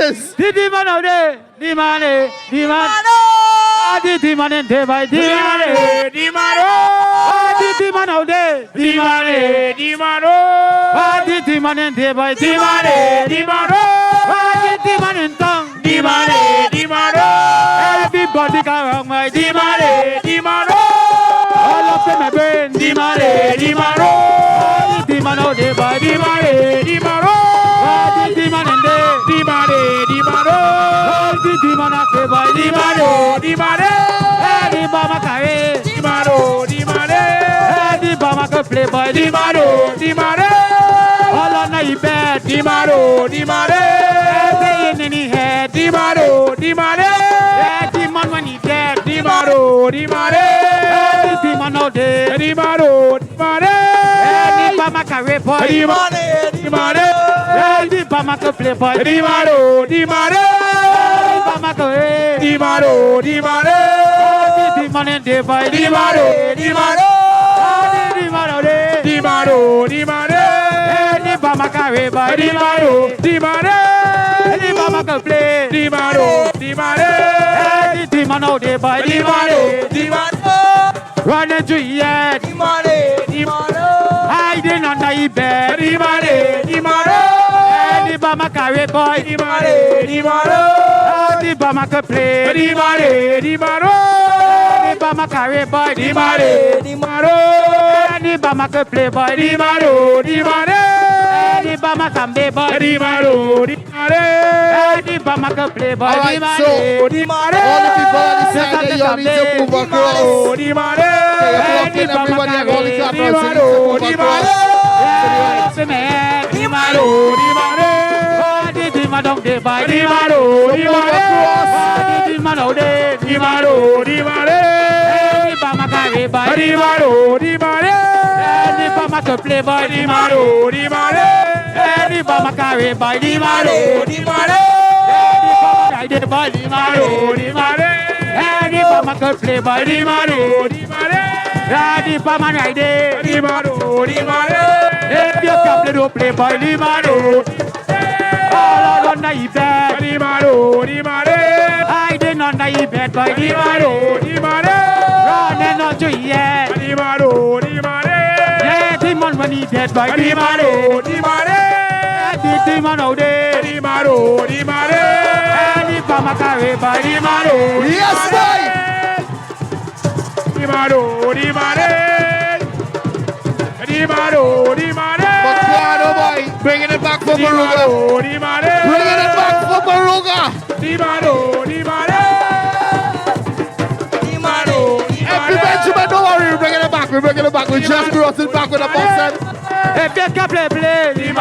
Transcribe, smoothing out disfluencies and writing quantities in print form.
is. The demon out there. Demon. The demon in there by demon. The demon out there. Demon. The demon in there by demon. The demon in tongue. Everybody come around my demon. All of them are brain. Demon. The demon out there by demon. The demon in there. The demon out there by demon. The Bama carry. The Bama can play by demon. All on the bed. Every in his head. Demon when he dead. The demon out there. The Bama carry boy. The Bama can play boy. The Bama carry. The demon in there by demon. The demon out there. The Bama carry by demon. The Bama can play. The demon out there by demon. Running to yet. Hiding under the bed. The Bama carry boy. The Bama can play. The Bama carry boy. The Bama can play boy. The Bama can be boy. The Bama can play boy. Alright, so all the people on the side there, you need to move across. Okay, everybody are going to clap now, so you need to move across. The demon don't dey by the man. The demon out there. The Bama carry by the man. The Bama can play by the man. The Bama carry by the man. The Bama ride by the man. The Bama can play by the man. The Bama ride. If you can play by the man. All on the bed. Hiding on the bed by the man. Running on to yet. Yeah, demon when he dead by the man. The demon out there. The Bama carry by the man. Yes, boy. Macuano, boy. Bringing it back for Baruga. Bringing it back for Baruga. Every Benjamin, don't worry, we're bringing it back. We're bringing it back. We just brought it back with a box. If you can play, the